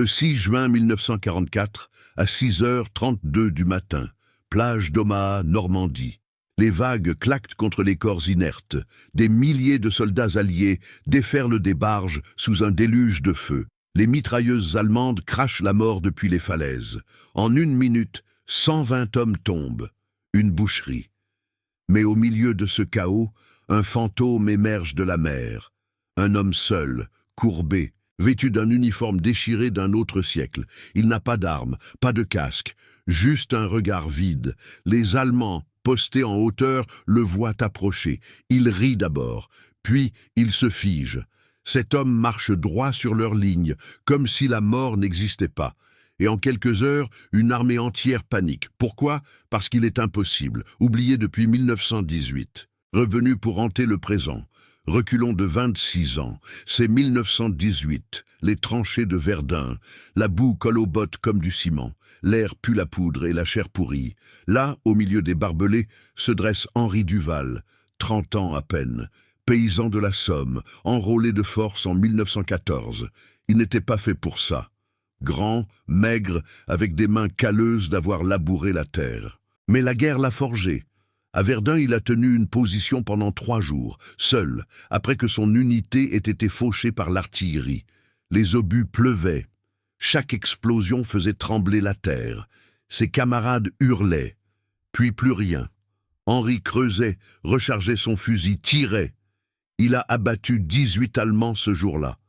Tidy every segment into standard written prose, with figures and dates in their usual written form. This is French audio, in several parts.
Le 6 juin 1944, à 6h32 du matin, plage d'Omaha, Normandie. Les vagues claquent contre les corps inertes. Des milliers de soldats alliés déferlent des barges sous un déluge de feu. Les mitrailleuses allemandes crachent la mort depuis les falaises. En 1 minute, 120 hommes tombent. Une boucherie. Mais au milieu de ce chaos, un fantôme émerge de la mer. Un homme seul, courbé, vêtu d'un uniforme déchiré d'un autre siècle. Il n'a pas d'armes, pas de casque, juste un regard vide. Les Allemands, postés en hauteur, le voient approcher. Il rit d'abord, puis il se fige. Cet homme marche droit sur leur ligne, comme si la mort n'existait pas. Et en quelques heures, une armée entière panique. Pourquoi? Parce qu'il est impossible, oublié depuis 1918. Revenu pour hanter le présent. Reculons de 26 ans, c'est 1918, les tranchées de Verdun, la boue colle aux bottes comme du ciment, l'air pue la poudre et la chair pourrie. Là, au milieu des barbelés, se dresse Henri Duval, 30 ans à peine, paysan de la Somme, enrôlé de force en 1914. Il n'était pas fait pour ça. Grand, maigre, avec des mains calleuses d'avoir labouré la terre. Mais la guerre l'a forgé. À Verdun, il a tenu une position pendant 3 jours, seul, après que son unité ait été fauchée par l'artillerie. Les obus pleuvaient. Chaque explosion faisait trembler la terre. Ses camarades hurlaient. Puis plus rien. Henri creusait, rechargeait son fusil, tirait. Il a abattu 18 Allemands ce jour-là.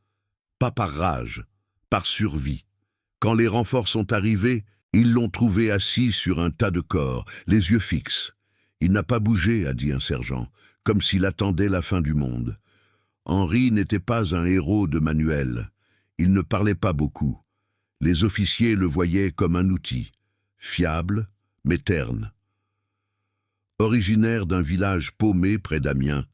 Pas par rage, par survie. Quand les renforts sont arrivés, ils l'ont trouvé assis sur un tas de corps, les yeux fixes. « Il n'a pas bougé », a dit un sergent, comme s'il attendait la fin du monde. Henri n'était pas un héros de manuel. Il ne parlait pas beaucoup. Les officiers le voyaient comme un outil, fiable, mais terne. Originaire d'un village paumé près d'Amiens,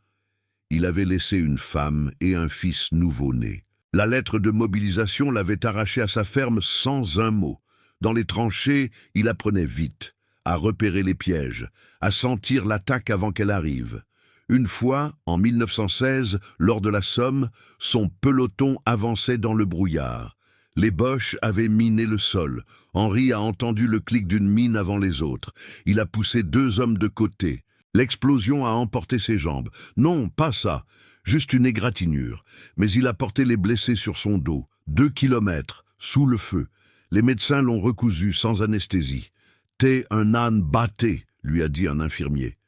il avait laissé une femme et un fils nouveau-né. La lettre de mobilisation l'avait arraché à sa ferme sans un mot. Dans les tranchées, il apprenait vite à repérer les pièges, à sentir l'attaque avant qu'elle arrive. Une fois, en 1916, lors de la Somme, son peloton avançait dans le brouillard. Les Boches avaient miné le sol. Henri a entendu le clic d'une mine avant les autres. Il a poussé 2 hommes de côté. L'explosion a emporté ses jambes. Non, pas ça, juste une égratignure. Mais il a porté les blessés sur son dos. 2 kilomètres, sous le feu. Les médecins l'ont recousu sans anesthésie. « T'es un âne batté », lui a dit un infirmier.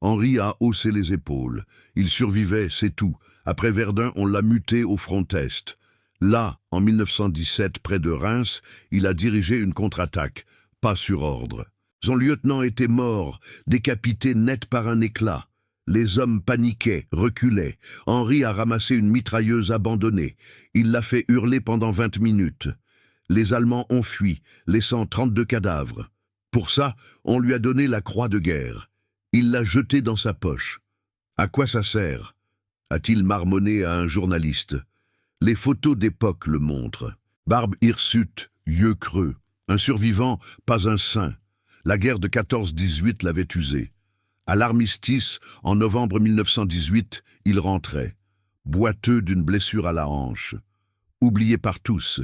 Henri a haussé les épaules. Il survivait, c'est tout. Après Verdun, on l'a muté au front Est. Là, en 1917, près de Reims, il a dirigé une contre-attaque, pas sur ordre. Son lieutenant était mort, décapité net par un éclat. Les hommes paniquaient, reculaient. Henri a ramassé une mitrailleuse abandonnée. Il l'a fait hurler pendant 20 minutes. Les Allemands ont fui, laissant 32 cadavres. Pour ça, on lui a donné la croix de guerre. Il l'a jetée dans sa poche. « À quoi ça sert ?» a-t-il marmonné à un journaliste. Les photos d'époque le montrent. Barbe hirsute, yeux creux. Un survivant, pas un saint. La guerre de 14-18 l'avait usé. À l'armistice, en novembre 1918, il rentrait, boiteux d'une blessure à la hanche. Oublié par tous,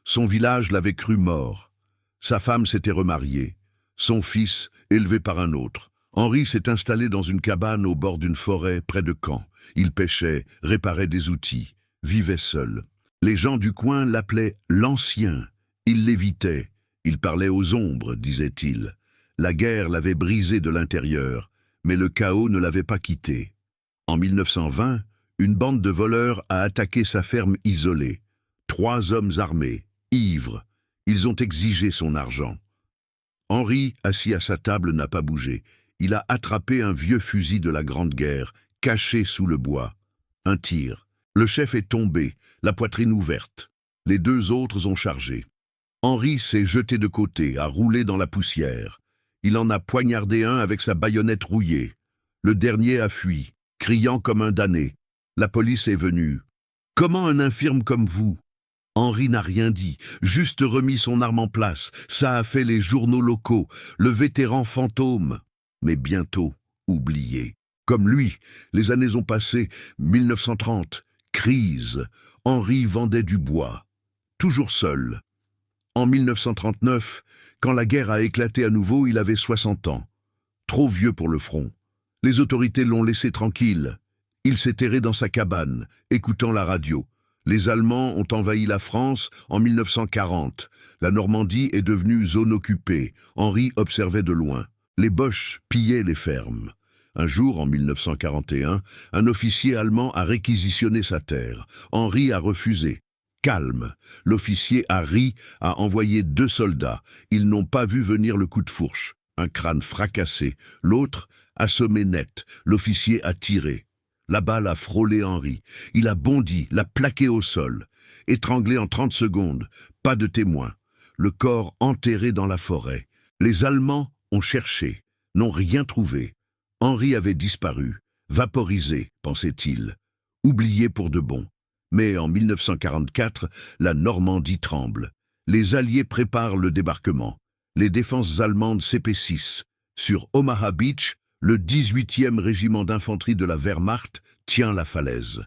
son village l'avait cru mort. Sa femme s'était remariée. Son fils, élevé par un autre. Henri s'est installé dans une cabane au bord d'une forêt près de Caen. Il pêchait, réparait des outils, vivait seul. Les gens du coin l'appelaient « l'ancien ». Il l'évitait. Il parlait aux ombres, disait-il. La guerre l'avait brisé de l'intérieur, mais le chaos ne l'avait pas quitté. En 1920, une bande de voleurs a attaqué sa ferme isolée. 3 hommes armés, ivres. Ils ont exigé son argent. Henri, assis à sa table, n'a pas bougé. Il a attrapé un vieux fusil de la Grande Guerre, caché sous le bois. Un tir. Le chef est tombé, la poitrine ouverte. Les 2 autres ont chargé. Henri s'est jeté de côté, a roulé dans la poussière. Il en a poignardé un avec sa baïonnette rouillée. Le dernier a fui, criant comme un damné. La police est venue. « Comment un infirme comme vous ?» Henri n'a rien dit, juste remis son arme en place. Ça a fait les journaux locaux, le vétéran fantôme. Mais bientôt oublié. Comme lui, les années ont passé, 1930, crise. Henri vendait du bois. Toujours seul. En 1939, quand la guerre a éclaté à nouveau, il avait 60 ans. Trop vieux pour le front. Les autorités l'ont laissé tranquille. Il s'est terré dans sa cabane, écoutant la radio. Les Allemands ont envahi la France en 1940. La Normandie est devenue zone occupée. Henri observait de loin. Les Boches pillaient les fermes. Un jour, en 1941, un officier allemand a réquisitionné sa terre. Henri a refusé. Calme. L'officier a ri, a envoyé 2 soldats. Ils n'ont pas vu venir le coup de fourche. Un crâne fracassé. L'autre, assommé net. L'officier a tiré. La balle a frôlé Henri. Il a bondi, l'a plaqué au sol. Étranglé en 30 secondes. Pas de témoin. Le corps enterré dans la forêt. Les Allemands ont cherché, n'ont rien trouvé. Henri avait disparu, vaporisé, pensait-il. Oublié pour de bon. Mais en 1944, la Normandie tremble. Les Alliés préparent le débarquement. Les défenses allemandes s'épaississent. Sur Omaha Beach, le 18e régiment d'infanterie de la Wehrmacht tient la falaise.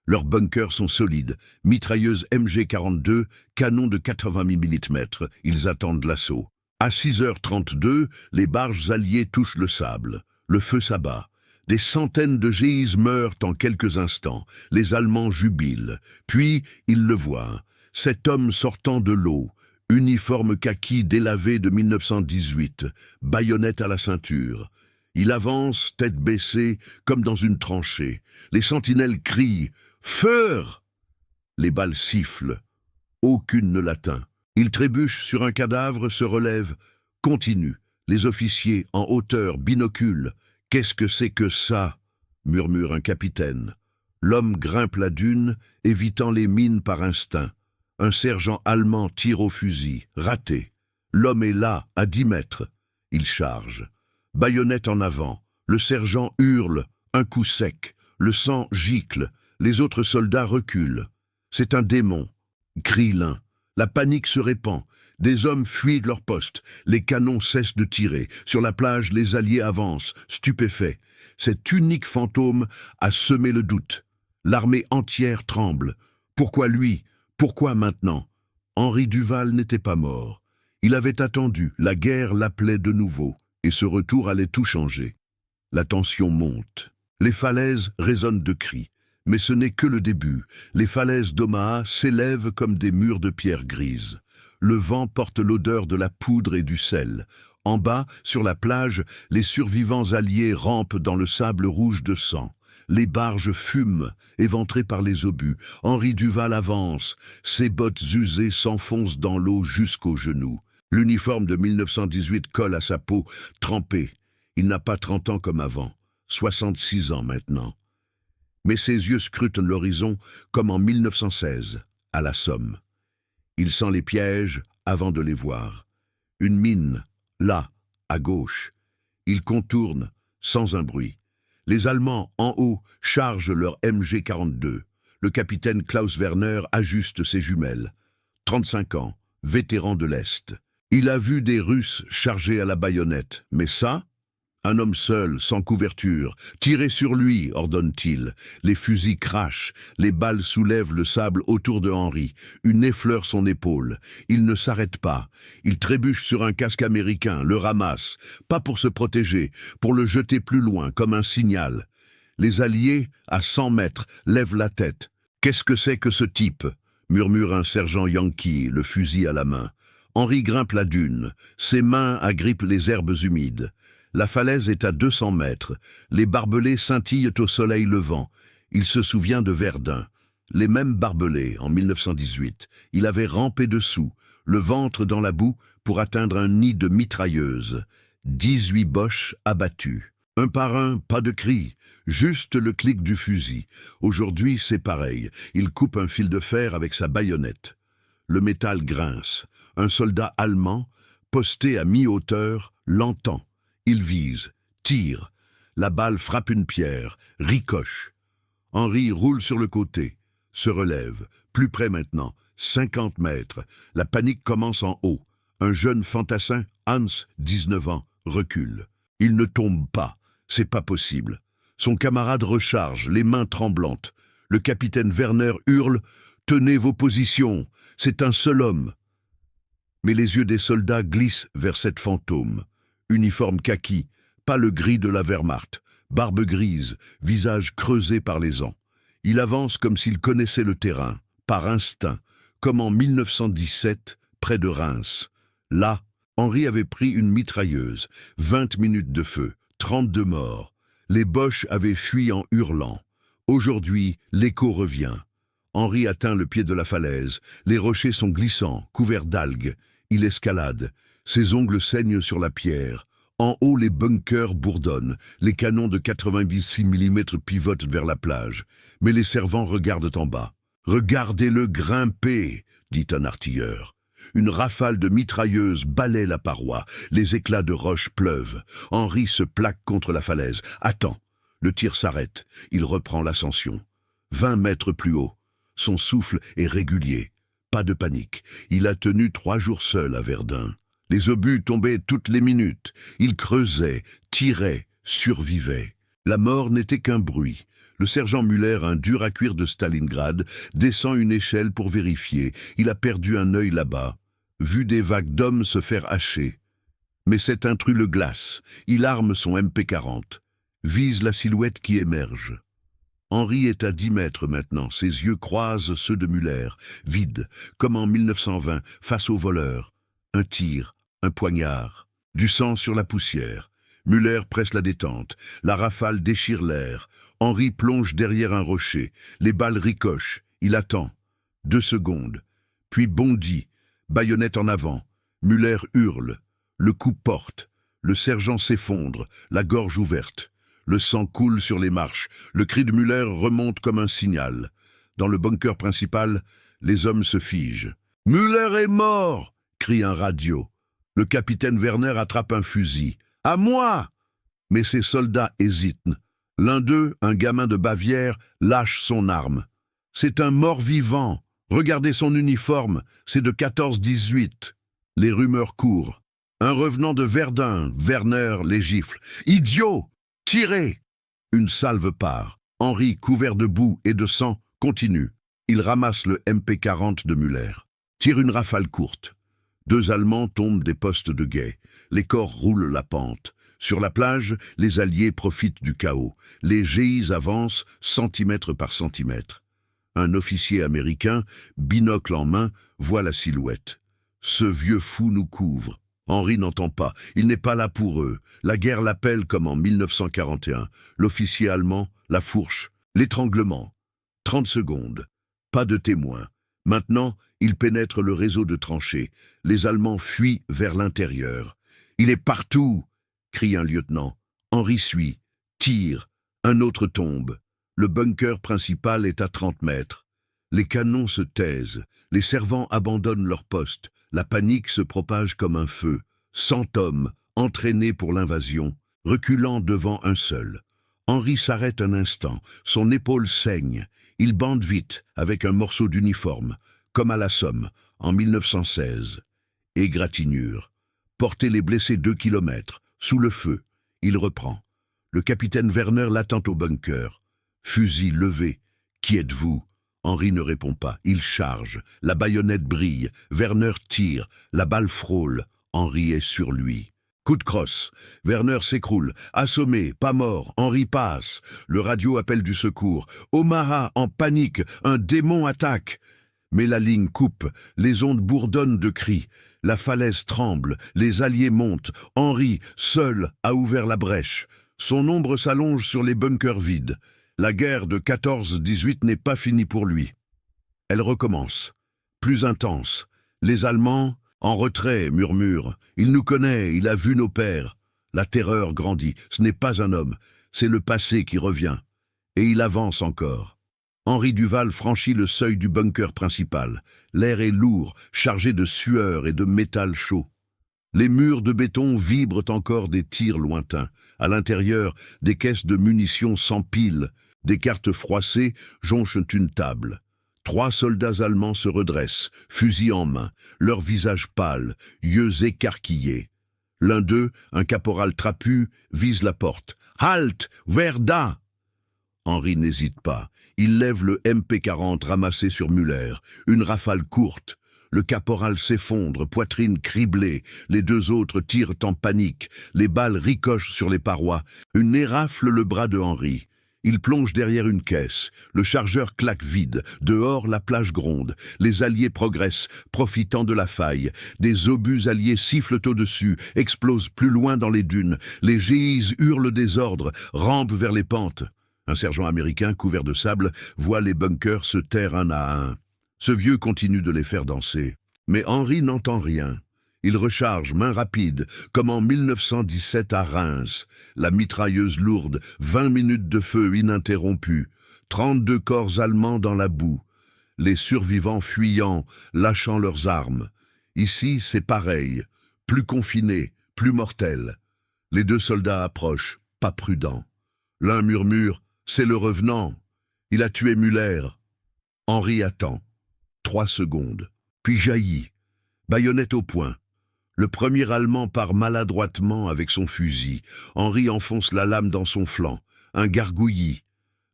Leurs bunkers sont solides, mitrailleuses MG-42, canons de 80 mm. Ils attendent l'assaut. À 6h32, les barges alliées touchent le sable. Le feu s'abat. Des centaines de géises meurent en quelques instants. Les Allemands jubilent. Puis, ils le voient. Cet homme sortant de l'eau, uniforme kaki délavé de 1918, baïonnette à la ceinture. Il avance, tête baissée, comme dans une tranchée. Les sentinelles crient « Feu !» Les balles sifflent. Aucune ne l'atteint. Il trébuche sur un cadavre, se relève, continue. Les officiers, en hauteur, binoculent. « Qu'est-ce que c'est que ça ?» murmure un capitaine. L'homme grimpe la dune, évitant les mines par instinct. Un sergent allemand tire au fusil, raté. L'homme est là, à 10 mètres. Il charge. Baïonnette en avant. Le sergent hurle, un coup sec. Le sang gicle. Les autres soldats reculent. C'est un démon, crie l'un. La panique se répand. Des hommes fuient de leur poste. Les canons cessent de tirer. Sur la plage, les Alliés avancent, stupéfaits. Cet unique fantôme a semé le doute. L'armée entière tremble. Pourquoi lui? Pourquoi maintenant? Henri Duval n'était pas mort. Il avait attendu. La guerre l'appelait de nouveau. Et ce retour allait tout changer. La tension monte. Les falaises résonnent de cris. Mais ce n'est que le début. Les falaises d'Omaha s'élèvent comme des murs de pierre grise. Le vent porte l'odeur de la poudre et du sel. En bas, sur la plage, les survivants alliés rampent dans le sable rouge de sang. Les barges fument, éventrées par les obus. Henri Duval avance. Ses bottes usées s'enfoncent dans l'eau jusqu'aux genoux. L'uniforme de 1918 colle à sa peau, trempée. Il n'a pas 30 ans comme avant. 66 ans maintenant. Mais ses yeux scrutent l'horizon comme en 1916, à la Somme. Il sent les pièges avant de les voir. Une mine, là, à gauche. Il contourne, sans un bruit. Les Allemands, en haut, chargent leur MG-42. Le capitaine Klaus Werner ajuste ses jumelles. 35 ans, vétéran de l'Est. Il a vu des Russes chargés à la baïonnette. Mais ça? Un homme seul, sans couverture. Tirez sur lui, ordonne-t-il. Les fusils crachent. Les balles soulèvent le sable autour de Henri. Une effleure son épaule. Il ne s'arrête pas. Il trébuche sur un casque américain, le ramasse. Pas pour se protéger, pour le jeter plus loin, comme un signal. Les Alliés, à 100 mètres, lèvent la tête. « Qu'est-ce que c'est que ce type ?» murmure un sergent yankee, le fusil à la main. Henri grimpe la dune. Ses mains agrippent les herbes humides. La falaise est à 200 mètres. Les barbelés scintillent au soleil levant. Il se souvient de Verdun. Les mêmes barbelés, en 1918. Il avait rampé dessous, le ventre dans la boue, pour atteindre un nid de mitrailleuses. 18 Boches abattus. Un par un, pas de cris, juste le clic du fusil. Aujourd'hui, c'est pareil. Il coupe un fil de fer avec sa baïonnette. Le métal grince. Un soldat allemand, posté à mi-hauteur, l'entend. Il vise, tire. La balle frappe une pierre, ricoche. Henri roule sur le côté, se relève, plus près maintenant, 50 mètres. La panique commence en haut. Un jeune fantassin, Hans, 19 ans, recule. Il ne tombe pas, c'est pas possible. Son camarade recharge, les mains tremblantes. Le capitaine Werner hurle « Tenez vos positions, c'est un seul homme !» Mais les yeux des soldats glissent vers cette fantôme. Uniforme kaki, pas le gris de la Wehrmacht, barbe grise, visage creusé par les ans. Il avance comme s'il connaissait le terrain, par instinct, comme en 1917, près de Reims. Là, Henri avait pris une mitrailleuse, 20 minutes de feu, 32 morts. Les Boches avaient fui en hurlant. Aujourd'hui, l'écho revient. Henri atteint le pied de la falaise. Les rochers sont glissants, couverts d'algues. Il escalade. Ses ongles saignent sur la pierre. En haut, les bunkers bourdonnent. Les canons de 86 mm pivotent vers la plage. Mais les servants regardent en bas. « Regardez-le grimper !» dit un artilleur. Une rafale de mitrailleuses balaie la paroi. Les éclats de roches pleuvent. Henri se plaque contre la falaise. Attends. Le tir s'arrête. Il reprend l'ascension. 20 mètres plus haut. Son souffle est régulier. Pas de panique. Il a tenu 3 jours seul à Verdun. Les obus tombaient toutes les minutes. Il creusait, tirait, survivait. La mort n'était qu'un bruit. Le sergent Müller, un dur à cuire de Stalingrad, descend une échelle pour vérifier. Il a perdu un œil là-bas, vu des vagues d'hommes se faire hacher. Mais cet intrus le glace. Il arme son MP40, vise la silhouette qui émerge. Henri est à 10 mètres maintenant. Ses yeux croisent ceux de Müller, vides, comme en 1920, face au voleur. Un tir, un poignard, du sang sur la poussière. Müller presse la détente. La rafale déchire l'air. Henri plonge derrière un rocher. Les balles ricochent. Il attend. 2 secondes. Puis bondit. Baïonnette en avant. Müller hurle. Le coup porte. Le sergent s'effondre, la gorge ouverte. Le sang coule sur les marches. Le cri de Müller remonte comme un signal. Dans le bunker principal, les hommes se figent. « Müller est mort !» crie un radio. Le capitaine Werner attrape un fusil. « À moi !» Mais ses soldats hésitent. L'un d'eux, un gamin de Bavière, lâche son arme. C'est un mort-vivant. Regardez son uniforme, c'est de 14-18. Les rumeurs courent. Un revenant de Verdun, Werner les gifle. « Idiot ! Tirez !» Une salve part. Henri, couvert de boue et de sang, continue. Il ramasse le MP40 de Müller. Tire une rafale courte. 2 Allemands tombent des postes de guet. Les corps roulent la pente. Sur la plage, les Alliés profitent du chaos. Les GIs avancent centimètre par centimètre. Un officier américain, binocle en main, voit la silhouette. Ce vieux fou nous couvre. Henri n'entend pas. Il n'est pas là pour eux. La guerre l'appelle comme en 1941. L'officier allemand, la fourche, l'étranglement. 30 secondes. Pas de témoins. Maintenant, il pénètre le réseau de tranchées. Les Allemands fuient vers l'intérieur. « Il est partout !» crie un lieutenant. Henri suit, tire, un autre tombe. Le bunker principal est à 30 mètres. Les canons se taisent, les servants abandonnent leur poste, la panique se propage comme un feu. 100 hommes, entraînés pour l'invasion, reculant devant un seul. Henri s'arrête un instant, son épaule saigne. Il bande vite, avec un morceau d'uniforme, comme à la Somme, en 1916. Égratignure. Porter les blessés 2 kilomètres. Sous le feu, il reprend. Le capitaine Werner l'attend au bunker. Fusil levé. « Qui êtes-vous » Henri ne répond pas. Il charge. La baïonnette brille. Werner tire. La balle frôle. Henri est sur lui. Coup de crosse. Werner s'écroule. Assommé, pas mort. Henri passe. Le radio appelle du secours. Omaha, en panique. Un démon attaque. Mais la ligne coupe. Les ondes bourdonnent de cris. La falaise tremble, les Alliés montent. Henri, seul, a ouvert la brèche. Son ombre s'allonge sur les bunkers vides. La guerre de 14-18 n'est pas finie pour lui. Elle recommence, plus intense. Les Allemands, en retrait, murmurent. « Il nous connaît, il a vu nos pères. » La terreur grandit. Ce n'est pas un homme, c'est le passé qui revient. Et il avance encore. Henri Duval franchit le seuil du bunker principal. L'air est lourd, chargé de sueur et de métal chaud. Les murs de béton vibrent encore des tirs lointains. À l'intérieur, des caisses de munitions s'empilent. Des cartes froissées jonchent une table. 3 soldats allemands se redressent, fusil en main, leurs visages pâles, yeux écarquillés. L'un d'eux, un caporal trapu, vise la porte. « Halt! Werda !» Henri n'hésite pas. Il lève le MP40 ramassé sur Müller. Une rafale courte. Le caporal s'effondre, poitrine criblée. Les deux autres tirent en panique. Les balles ricochent sur les parois. Une érafle le bras de Henri. Il plonge derrière une caisse. Le chargeur claque vide. Dehors, la plage gronde. Les Alliés progressent, profitant de la faille. Des obus alliés sifflent au-dessus, explosent plus loin dans les dunes. Les GIs hurlent des ordres, rampent vers les pentes. Un sergent américain, couvert de sable, voit les bunkers se taire un à un. Ce vieux continue de les faire danser. Mais Henri n'entend rien. Il recharge, main rapide, comme en 1917 à Reims. La mitrailleuse lourde, 20 minutes de feu ininterrompu, 32 corps allemands dans la boue. Les survivants fuyant, lâchant leurs armes. Ici, c'est pareil, plus confiné, plus mortel. Les deux soldats approchent, pas prudents. L'un murmure « C'est le revenant. Il a tué Müller. » Henri attend. 3 secondes, puis jaillit. Baïonnette au poing. Le premier Allemand part maladroitement avec son fusil. Henri enfonce la lame dans son flanc. Un gargouillis.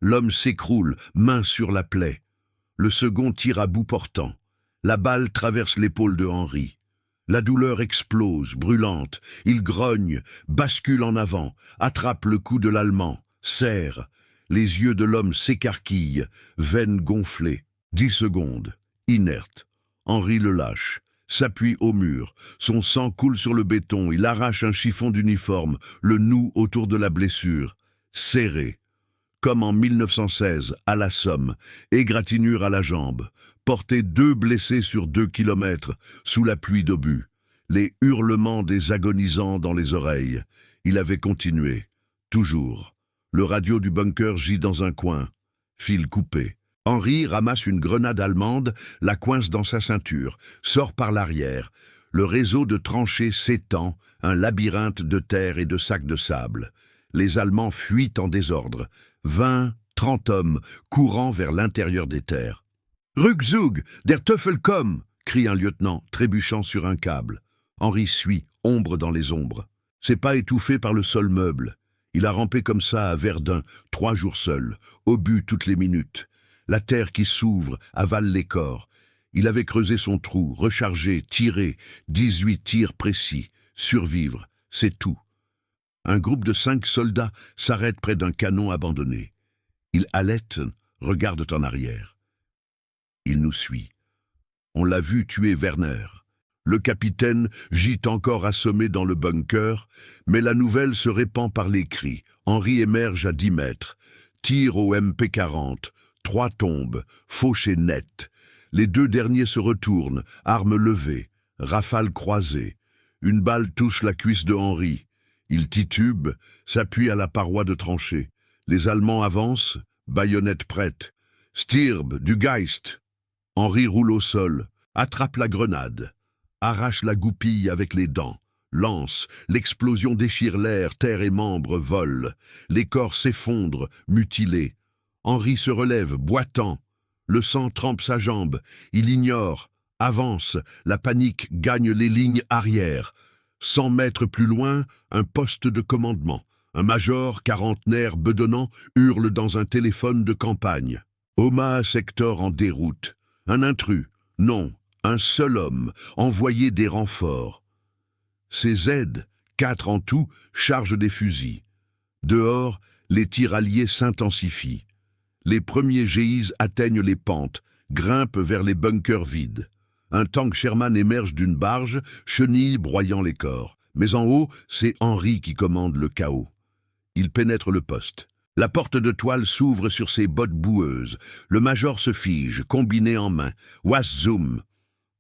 L'homme s'écroule, main sur la plaie. Le second tire à bout portant. La balle traverse l'épaule de Henri. La douleur explose, brûlante. Il grogne, bascule en avant, attrape le cou de l'Allemand, serre. Les yeux de l'homme s'écarquillent, veines gonflées. 10 secondes, inerte. Henri le lâche. S'appuie au mur. Son sang coule sur le béton. Il arrache un chiffon d'uniforme, le noue autour de la blessure. Serré. Comme en 1916, à la Somme. Égratignure à la jambe. Porter 2 blessés sur 2 kilomètres, sous la pluie d'obus. Les hurlements des agonisants dans les oreilles. Il avait continué. Toujours. Le radio du bunker gît dans un coin. Fil coupé. Henri ramasse une grenade allemande, la coince dans sa ceinture, sort par l'arrière. Le réseau de tranchées s'étend, un labyrinthe de terre et de sacs de sable. Les Allemands fuient en désordre. 20, 30 hommes, courant vers l'intérieur des terres. « Rückzug, der Teufel komm !» crie un lieutenant, trébuchant sur un câble. Henri suit, ombre dans les ombres. Ses pas étouffés par le sol meuble. Il a rampé comme ça à Verdun, 3 jours seul, obus toutes les minutes. La terre qui s'ouvre, avale les corps. Il avait creusé son trou, rechargé, tiré, 18 tirs précis. Survivre, c'est tout. Un groupe de 5 soldats s'arrête près d'un canon abandonné. Ils halettent, regardent en arrière. Il nous suit. On l'a vu tuer Werner. Le capitaine gît encore assommé dans le bunker, mais la nouvelle se répand par les cris. Henri émerge à 10 mètres. Tire au MP40. 3 tombent, fauchés net. Les 2 derniers se retournent, armes levées, rafales croisées. Une balle touche la cuisse de Henri. Il titube, s'appuie à la paroi de tranchée. Les Allemands avancent, baïonnette prête. Stirb, du Geist. Henri roule au sol, attrape la grenade, arrache la goupille avec les dents, lance, l'explosion déchire l'air, terre et membres volent. Les corps s'effondrent, mutilés. Henri se relève, boitant. Le sang trempe sa jambe. Il ignore, avance. La panique gagne les lignes arrière. 100 mètres plus loin, un poste de commandement. Un major, quarantenaire, bedonnant, hurle dans un téléphone de campagne. Omaha Sector en déroute. Un intrus. Non, un seul homme, envoyé des renforts. Ses aides, 4 en tout, chargent des fusils. Dehors, les tirs alliés s'intensifient. Les premiers GIs atteignent les pentes, grimpent vers les bunkers vides. Un tank Sherman émerge d'une barge, chenille broyant les corps. Mais en haut, c'est Henri qui commande le chaos. Il pénètre le poste. La porte de toile s'ouvre sur ses bottes boueuses. Le major se fige, combiné en main. Was-zoom.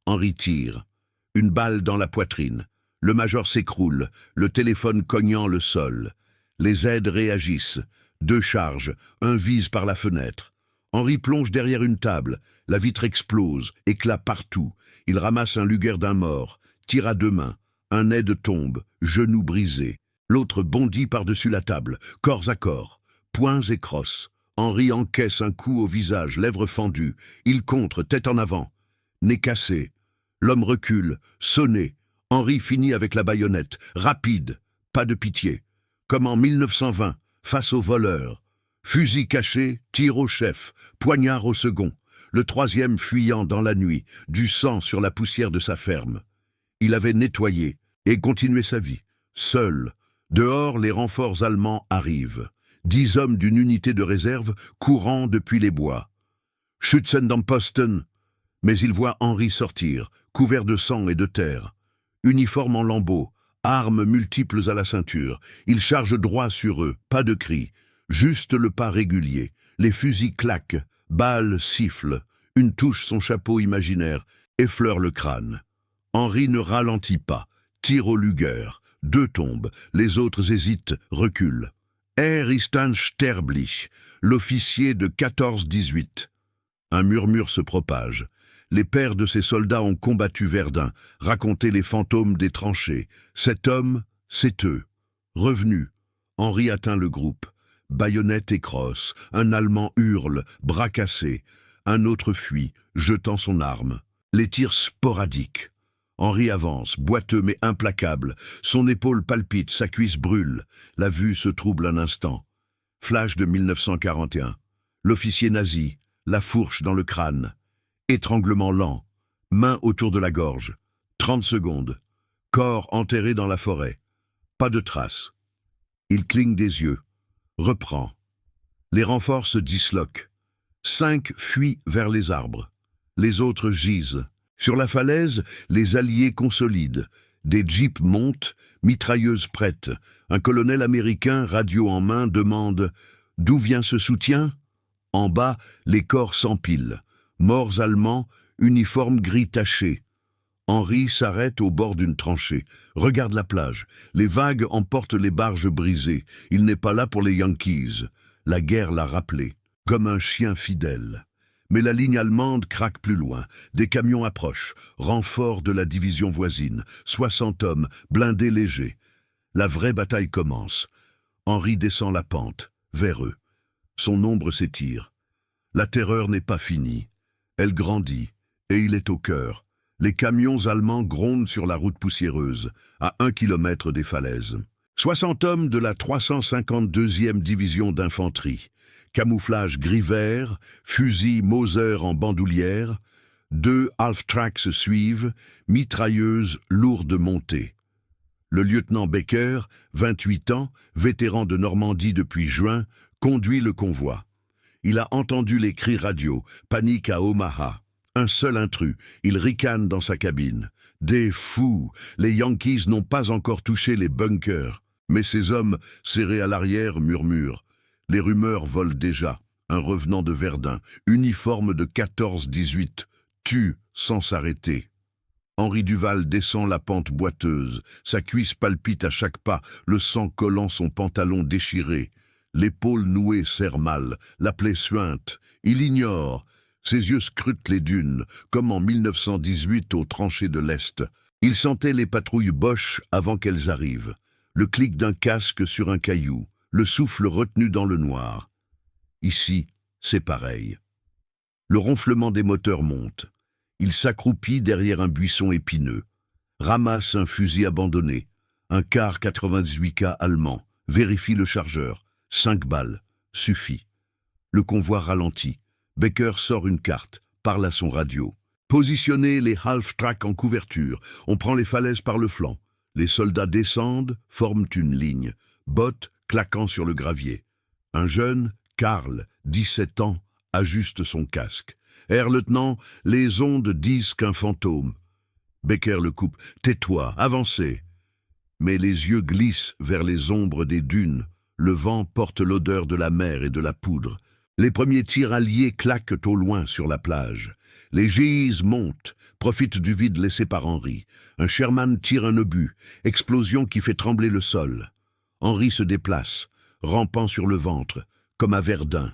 Henri tire. Une balle dans la poitrine. Le major s'écroule, le téléphone cognant le sol. Les aides réagissent. 2 charges, un vise par la fenêtre. Henri plonge derrière une table. La vitre explose, éclat partout. Il ramasse un Luger d'un mort, tire à 2 mains. Un aide tombe, genou brisé. L'autre bondit par-dessus la table, corps à corps. Poings et crosses. Henri encaisse un coup au visage, lèvres fendues. Il contre, tête en avant. Nez cassé. L'homme recule, sonné. Henri finit avec la baïonnette, rapide. Pas de pitié. Comme en 1920. Face aux voleurs. Fusil caché, tir au chef, poignard au second. le troisième fuyant dans la nuit, du sang sur la poussière de sa ferme. Il avait nettoyé et continué sa vie, seul. Dehors, les renforts allemands arrivent. 10 hommes d'une unité de réserve courant depuis les bois. Schützendampposten, mais il voit Henri sortir, couvert de sang et de terre. Uniforme en lambeaux, armes multiples à la ceinture. Il charge droit sur eux, pas de cris, juste le pas régulier. Les fusils claquent, balles sifflent. Une touche son chapeau imaginaire, effleure le crâne. Henri ne ralentit pas, tire au Luger. 2 tombent, les autres hésitent, reculent. Ist ein Sterblich, l'officier de 14-18. Un murmure se propage. Les pères de ces soldats ont combattu Verdun, raconté les fantômes des tranchées. Cet homme, c'est eux. Revenu, Henri atteint le groupe. Baïonnette et crosse, un Allemand hurle, bras cassés. Un autre fuit, jetant son arme. Les tirs sporadiques. Henri avance, boiteux mais implacable. Son épaule palpite, sa cuisse brûle. La vue se trouble un instant. Flash de 1941. L'officier nazi, la fourche dans le crâne. Étranglement lent, main autour de la gorge. 30 secondes. Corps enterré dans la forêt. Pas de traces. Il cligne des yeux. Reprend. Les renforts se disloquent. 5 fuient vers les arbres. Les autres gisent. Sur la falaise, les Alliés consolident. Des jeeps montent, mitrailleuses prêtes. Un colonel américain, radio en main, demande « D'où vient ce soutien ?» En bas, les corps s'empilent. Morts allemands, uniformes gris tachés. Henri s'arrête au bord d'une tranchée. Regarde la plage. Les vagues emportent les barges brisées. Il n'est pas là pour les Yankees. La guerre l'a rappelé, comme un chien fidèle. Mais la ligne allemande craque plus loin. Des camions approchent, renfort de la division voisine. 60 hommes, blindés légers. La vraie bataille commence. Henri descend la pente, vers eux. Son ombre s'étire. La terreur n'est pas finie. Elle grandit, et il est au cœur. Les camions allemands grondent sur la route poussiéreuse, à 1 kilomètre des falaises. 60 hommes de la 352e division d'infanterie. Camouflage gris-vert, fusil Mauser en bandoulière. 2 half-tracks suivent, mitrailleuses lourdes montées. Le lieutenant Becker, 28 ans, vétéran de Normandie depuis juin, conduit le convoi. Il a entendu les cris radio, panique à Omaha. Un seul intrus, il ricane dans sa cabine. Des fous, les Yankees n'ont pas encore touché les bunkers. Mais ces hommes, serrés à l'arrière, murmurent. Les rumeurs volent déjà. Un revenant de Verdun, uniforme de 14-18, tue sans s'arrêter. Henri Duval descend la pente boiteuse. Sa cuisse palpite à chaque pas, le sang collant son pantalon déchiré. L'épaule nouée serre mal, la plaie suinte. Il ignore. Ses yeux scrutent les dunes, comme en 1918 aux tranchées de l'Est. Il sentait les patrouilles Boche avant qu'elles arrivent. Le clic d'un casque sur un caillou, le souffle retenu dans le noir. Ici, c'est pareil. Le ronflement des moteurs monte. Il s'accroupit derrière un buisson épineux. Ramasse un fusil abandonné. Un car 98K allemand. Vérifie le chargeur. 5 balles. Suffit. Le convoi ralentit. Becker sort une carte. Parle à son radio. Positionnez les half-tracks en couverture. On prend les falaises par le flanc. Les soldats descendent, forment une ligne. Bottes claquant sur le gravier. Un jeune, Karl, 17 ans, ajuste son casque. Herr Lieutenant, les ondes disent qu'un fantôme. Becker le coupe. Tais-toi, avancez. Mais les yeux glissent vers les ombres des dunes. Le vent porte l'odeur de la mer et de la poudre. Les premiers tirs alliés claquent au loin sur la plage. Les GIs montent, profitent du vide laissé par Henri. Un Sherman tire un obus, explosion qui fait trembler le sol. Henri se déplace, rampant sur le ventre, comme à Verdun.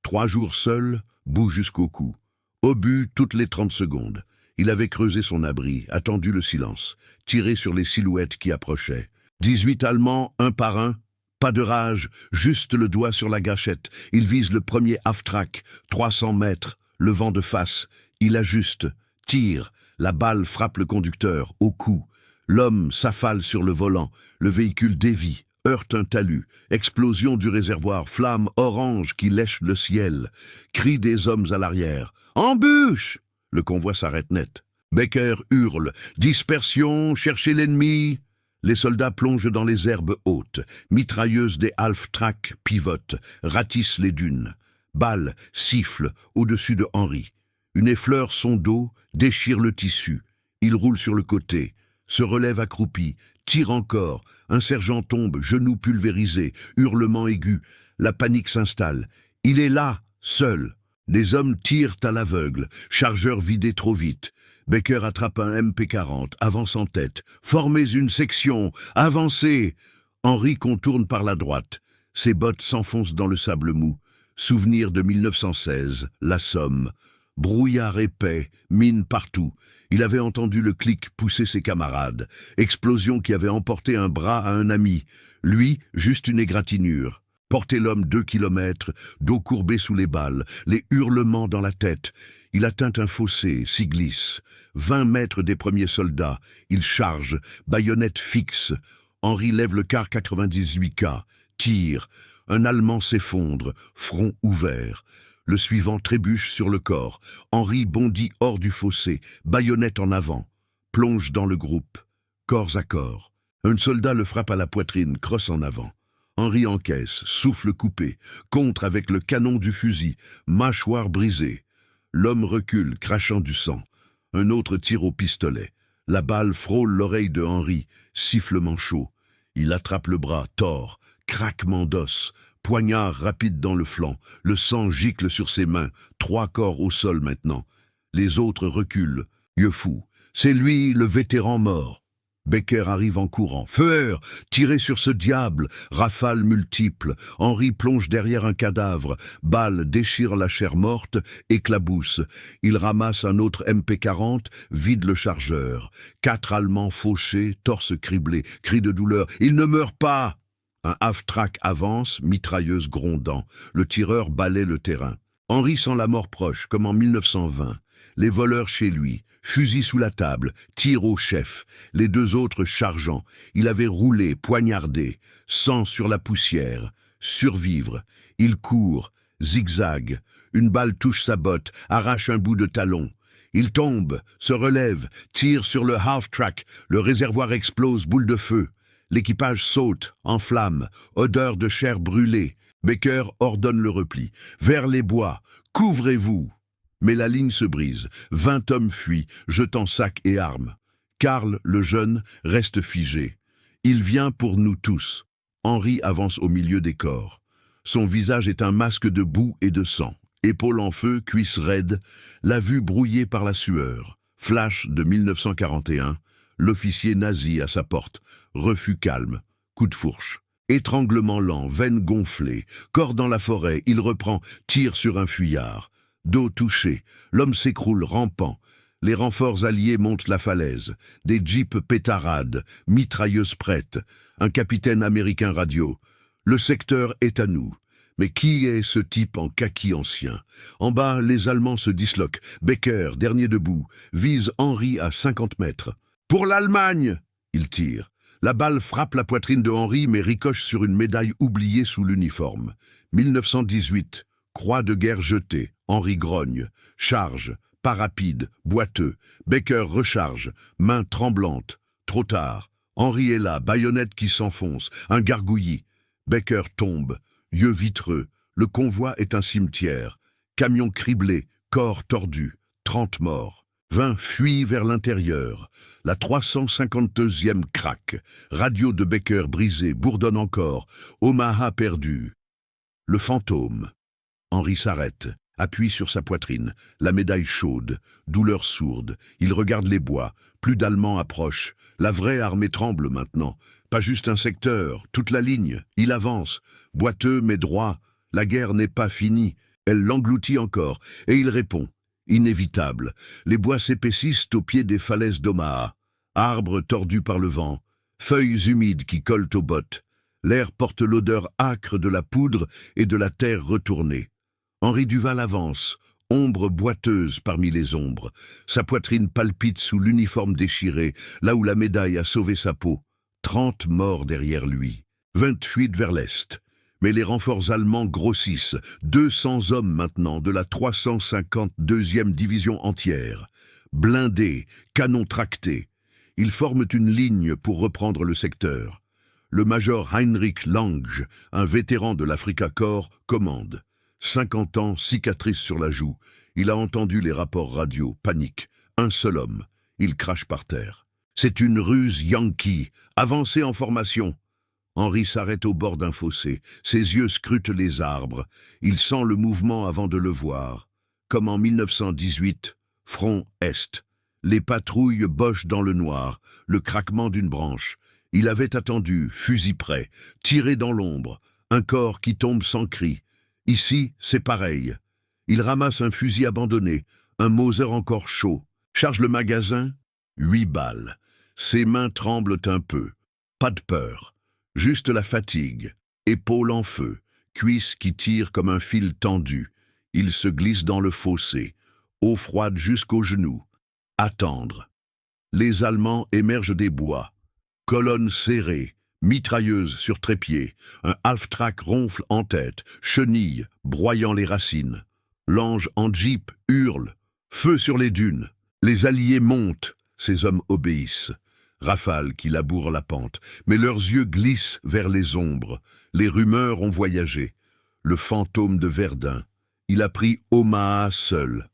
3 jours seul, bout jusqu'au cou. Obus toutes les 30 secondes. Il avait creusé son abri, attendu le silence, tiré sur les silhouettes qui approchaient. 18 Allemands, un par un. Pas de rage, juste le doigt sur la gâchette. Il vise le premier half-track, 300 mètres, le vent de face. Il ajuste, tire, la balle frappe le conducteur, au cou. L'homme s'affale sur le volant, le véhicule dévie, heurte un talus, explosion du réservoir, flamme orange qui lèche le ciel, cris des hommes à l'arrière. « Embûche !» Le convoi s'arrête net. Baker hurle « Dispersion, cherchez l'ennemi !» Les soldats plongent dans les herbes hautes. Mitrailleuses des half-track pivotent, ratissent les dunes. Balles sifflent au-dessus de Henry. Une effleure son dos, déchire le tissu. Il roule sur le côté, se relève accroupi, tire encore. Un sergent tombe, genoux pulvérisés, hurlements aigus. La panique s'installe. Il est là, seul. Des hommes tirent à l'aveugle, chargeur vidé trop vite. Baker attrape un MP40, avance en tête. « Formez une section, avancez !» Henry contourne par la droite. Ses bottes s'enfoncent dans le sable mou. Souvenir de 1916, la Somme. Brouillard épais, mine partout. Il avait entendu le clic pousser ses camarades. Explosion qui avait emporté un bras à un ami. Lui, juste une égratignure. Porter l'homme 2 kilomètres, dos courbé sous les balles, les hurlements dans la tête. Il atteint un fossé, s'y glisse. 20 mètres des premiers soldats. Il charge, baïonnette fixe. Henry lève le quart 98K. Tire. Un Allemand s'effondre, front ouvert. Le suivant trébuche sur le corps. Henry bondit hors du fossé, baïonnette en avant. Plonge dans le groupe. Corps à corps. Un soldat le frappe à la poitrine, crosse en avant. Henry encaisse, souffle coupé, contre avec le canon du fusil, mâchoire brisée. L'homme recule, crachant du sang. Un autre tire au pistolet. La balle frôle l'oreille de Henry, sifflement chaud. Il attrape le bras, tord, craquement d'os, poignard rapide dans le flanc. Le sang gicle sur ses mains, 3 corps au sol maintenant. Les autres reculent. Yeux fou, c'est lui le vétéran mort. Baker arrive en courant. Feuer, tirez sur ce diable, rafales multiples. Henry plonge derrière un cadavre. Balle déchire la chair morte, éclabousse. Il ramasse un autre MP40, vide le chargeur. 4 Allemands fauchés, torse criblé, cris de douleur. Il ne meurt pas! Un half-track avance, mitrailleuse grondant. Le tireur balaie le terrain. Henry sent la mort proche, comme en 1920. Les voleurs chez lui, fusil sous la table, tir au chef, les 2 autres chargeant. Il avait roulé, poignardé, sang sur la poussière. Survivre. Il court, zigzag. Une balle touche sa botte, arrache un bout de talon. Il tombe, se relève, tire sur le half-track. Le réservoir explose, boule de feu. L'équipage saute, en flammes, odeur de chair brûlée. Baker ordonne le repli. Vers les bois, couvrez-vous. Mais la ligne se brise. 20 hommes fuient, jetant sacs et armes. Karl, le jeune, reste figé. Il vient pour nous tous. Henry avance au milieu des corps. Son visage est un masque de boue et de sang. Épaules en feu, cuisses raides, la vue brouillée par la sueur. Flash de 1941, l'officier nazi à sa porte. Refus calme, coup de fourche. Étranglement lent, veines gonflées, corps dans la forêt, il reprend, tire sur un fuyard. Dos touché, l'homme s'écroule rampant. Les renforts alliés montent la falaise. Des jeeps pétarades, mitrailleuses prêtes. Un capitaine américain radio. Le secteur est à nous. Mais qui est ce type en kaki ancien? En bas, les Allemands se disloquent. Baker, dernier debout, vise Henry à 50 mètres. Pour l'Allemagne! Il tire. La balle frappe la poitrine de Henry mais ricoche sur une médaille oubliée sous l'uniforme. 1918, croix de guerre jetée. Henry grogne, charge, pas rapide, boiteux. Baker recharge, main tremblante. Trop tard. Henry est là, baïonnette qui s'enfonce, un gargouillis. Baker tombe, yeux vitreux. Le convoi est un cimetière. Camion criblé, corps tordu. 30 morts. 20 fuient vers l'intérieur. La 352e craque. Radio de Baker brisée, bourdonne encore. Omaha perdu. Le fantôme. Henry s'arrête. Appuie sur sa poitrine, la médaille chaude, douleur sourde. Il regarde les bois, plus d'Allemands approchent. La vraie armée tremble maintenant. Pas juste un secteur, toute la ligne. Il avance, boiteux mais droit. La guerre n'est pas finie. Elle l'engloutit encore, et il répond. Inévitable. Les bois s'épaississent au pied des falaises d'Omaha. Arbres tordus par le vent, feuilles humides qui collent aux bottes. L'air porte l'odeur âcre de la poudre et de la terre retournée. Henry Duval avance, ombre boiteuse parmi les ombres. Sa poitrine palpite sous l'uniforme déchiré, là où la médaille a sauvé sa peau. 30 morts derrière lui. 28 vers l'est. Mais les renforts allemands grossissent. 200 hommes maintenant de la 352e division entière. Blindés, canons tractés. Ils forment une ligne pour reprendre le secteur. Le major Heinrich Lange, un vétéran de l'Africa Corps, commande. 50 ans, cicatrice sur la joue. Il a entendu les rapports radio, panique. Un seul homme. Il crache par terre. C'est une ruse yankee. Avancez en formation. Henri s'arrête au bord d'un fossé. Ses yeux scrutent les arbres. Il sent le mouvement avant de le voir. Comme en 1918, front est. Les patrouilles bochent dans le noir, le craquement d'une branche. Il avait attendu, fusil prêt, tiré dans l'ombre, un corps qui tombe sans cri. Ici, c'est pareil. Il ramasse un fusil abandonné, un Mauser encore chaud. Charge le magasin, 8 balles. Ses mains tremblent un peu. Pas de peur. Juste la fatigue, épaules en feu, cuisses qui tirent comme un fil tendu. Il se glisse dans le fossé, eau froide jusqu'aux genoux. Attendre. Les Allemands émergent des bois. Colonne serrée, mitrailleuse sur trépied. Un half-track ronfle en tête, chenille, broyant les racines. Lange en jeep hurle. Feu sur les dunes. Les Alliés montent. Ces hommes obéissent. Rafale qui laboure la pente, mais leurs yeux glissent vers les ombres. Les rumeurs ont voyagé. Le fantôme de Verdun. Il a pris Omaha seul.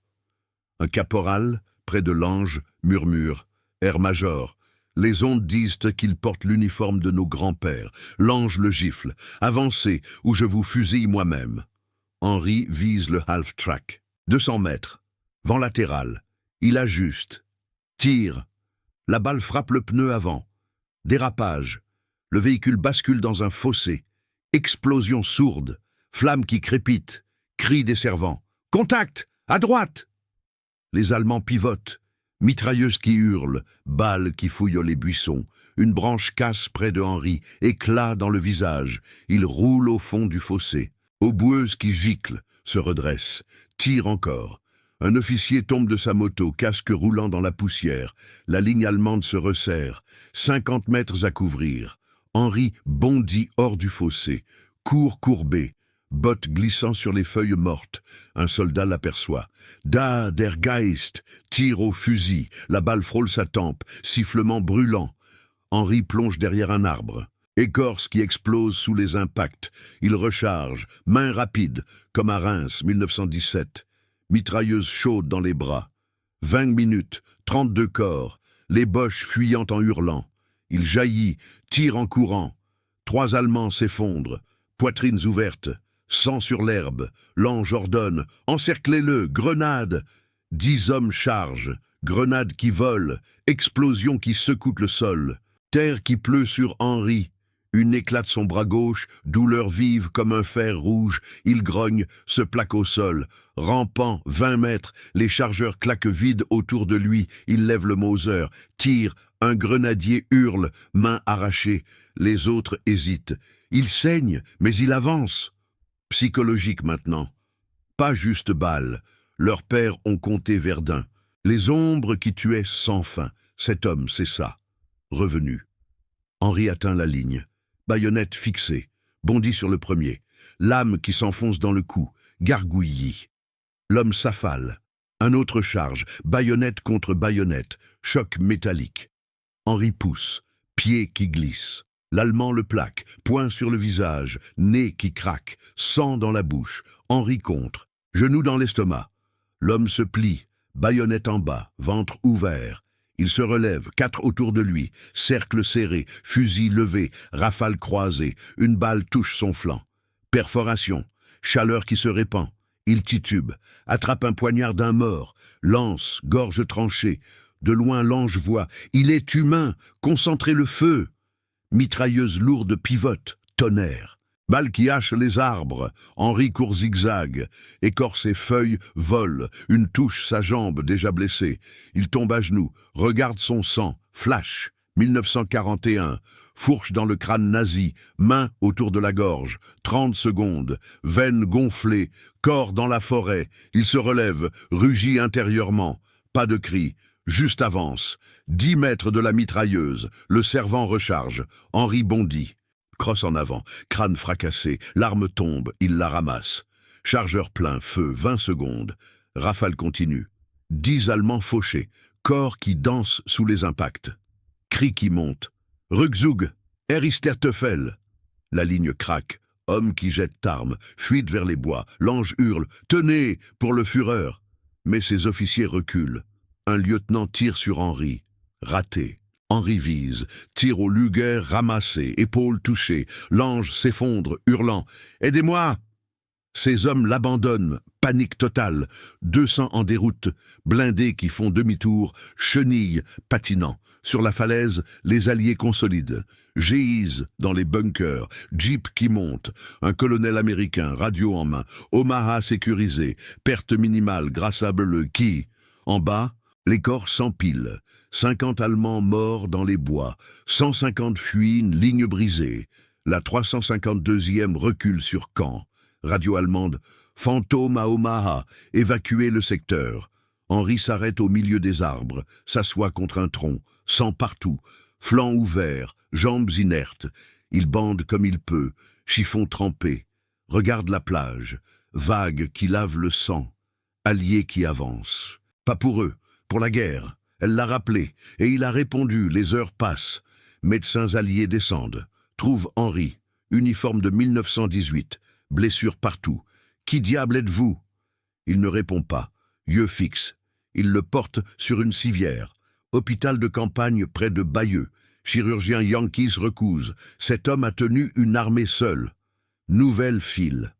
Un caporal, près de Lange, murmure. Air-major. Les ondes disent qu'il porte l'uniforme de nos grands-pères. Lange le gifle. Avancez, ou je vous fusille moi-même. Henri vise le half-track. 200 mètres. Vent latéral. Il ajuste. Tire. La balle frappe le pneu avant. Dérapage. Le véhicule bascule dans un fossé. Explosion sourde. Flamme qui crépite. Cris des servants. Contact! À droite! Les Allemands pivotent. Mitrailleuses qui hurlent. Balles qui fouillent les buissons. Une branche casse près de Henri. Éclat dans le visage. Il roule au fond du fossé. Hauboueuse qui gicle. Se redresse. Tire encore. Un officier tombe de sa moto, casque roulant dans la poussière. La ligne allemande se resserre. 50 mètres à couvrir. Henri bondit hors du fossé. Court courbé. Bottes glissant sur les feuilles mortes. Un soldat l'aperçoit. Da, der Geist. Tire au fusil. La balle frôle sa tempe. Sifflement brûlant. Henri plonge derrière un arbre. Écorce qui explose sous les impacts. Il recharge. Main rapide. Comme à Reims, 1917. Mitrailleuse chaude dans les bras. 20 minutes, 32 corps, les Boches fuyant en hurlant. Il jaillit, tire en courant. 3 Allemands s'effondrent, poitrines ouvertes, sang sur l'herbe. Lange ordonne, encerclez-le, grenade. 10 hommes chargent, grenade qui vole, explosion qui secoue le sol. Terre qui pleut sur Henri. Une éclate son bras gauche, douleur vive comme un fer rouge. Il grogne, se plaque au sol. Rampant, 20 mètres, les chargeurs claquent vides autour de lui. Il lève le Mauser, tire, un grenadier hurle, main arrachée. Les autres hésitent. Il saigne, mais il avance. Psychologique maintenant. Pas juste balle. Leurs pères ont compté Verdun. Les ombres qui tuaient sans fin. Cet homme, c'est ça. Revenu. Henri atteint la ligne. Baïonnette fixée, bondit sur le premier, lame qui s'enfonce dans le cou, gargouillis. L'homme s'affale. Un autre charge, baïonnette contre baïonnette, choc métallique. Henri pousse, pied qui glisse. L'Allemand le plaque, poing sur le visage, nez qui craque, sang dans la bouche. Henri contre, genou dans l'estomac. L'homme se plie, baïonnette en bas, ventre ouvert. Il se relève, 4 autour de lui, cercle serré, fusil levé, rafale croisée, une balle touche son flanc. Perforation, chaleur qui se répand. Il titube, attrape un poignard d'un mort, lance, gorge tranchée. De loin Lange voit, il est humain, concentrez le feu. Mitrailleuse lourde pivote, tonnerre. Balle qui hache les arbres, Henri court zigzag, écorce et feuilles volent, une touche sa jambe déjà blessée. Il tombe à genoux, regarde son sang, flash, 1941, fourche dans le crâne nazi, main autour de la gorge, 30 secondes, veines gonflées, corps dans la forêt, il se relève, rugit intérieurement, pas de cri, juste avance, 10 mètres de la mitrailleuse, le servant recharge, Henri bondit. Crosse en avant, crâne fracassé, l'arme tombe, il la ramasse. Chargeur plein, feu, 20 secondes. Rafale continue. 10 Allemands fauchés, corps qui dansent sous les impacts. Cris qui montent. Rückzug, Teufel. La ligne craque. Homme qui jette armes, fuite vers les bois. L'ange hurle « Tenez !» pour le Führer. Mais ses officiers reculent. Un lieutenant tire sur Henri. Raté. Henri vise, tire au Luger ramassé, épaule touchée. L'ange s'effondre, hurlant « Aidez-moi !» Ces hommes l'abandonnent, panique totale. 200 en déroute, blindés qui font demi-tour, chenilles, patinant. Sur la falaise, les Alliés consolident. Géisent dans les bunkers, jeep qui monte, un colonel américain, radio en main, Omaha sécurisé, perte minimale grâce à Bleu qui, en bas, les corps s'empilent. 50 Allemands morts dans les bois, 150 fuient, ligne brisée. La 352e recule sur Caen. Radio allemande, fantôme à Omaha, évacuez le secteur. Henri s'arrête au milieu des arbres, s'assoit contre un tronc, sang partout, flancs ouverts, jambes inertes. Il bande comme il peut, chiffon trempé. Regarde la plage, vagues qui lavent le sang, alliés qui avancent. Pas pour eux, pour la guerre. Elle l'a rappelé, et il a répondu, les heures passent. Médecins alliés descendent, trouvent Henri, uniforme de 1918, blessures partout. Qui diable êtes-vous? Il ne répond pas, yeux fixes. Il le porte sur une civière. Hôpital de campagne près de Bayeux. Chirurgien Yankees recouse. Cet homme a tenu une armée seule. Nouvelle file.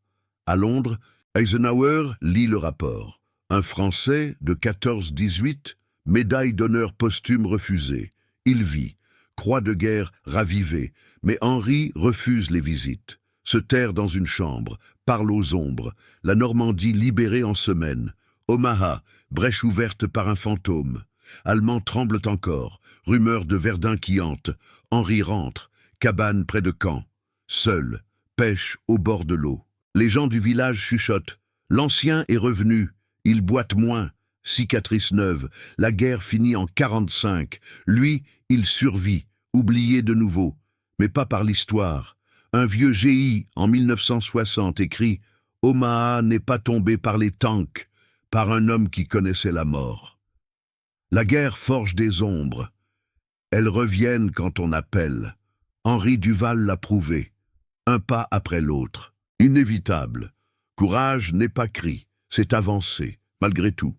À Londres, Eisenhower lit le rapport. Un Français de 14-18, médaille d'honneur posthume refusée. Il vit. Croix de guerre ravivée. Mais Henri refuse les visites. Se terre dans une chambre, parle aux ombres, la Normandie libérée en semaine. Omaha, brèche ouverte par un fantôme. Allemands tremblent encore, rumeur de Verdun qui hante. Henri rentre, cabane près de Caen. Seul, pêche au bord de l'eau. Les gens du village chuchotent. L'ancien est revenu, il boite moins. Cicatrice neuve, la guerre finit en 45. Lui, il survit, oublié de nouveau, mais pas par l'histoire. Un vieux GI en 1960 écrit « Omaha n'est pas tombé par les tanks, par un homme qui connaissait la mort. » La guerre forge des ombres. Elles reviennent quand on appelle. Henri Duval l'a prouvé. Un pas après l'autre. Inévitable. Courage n'est pas cri, c'est avancé, malgré tout.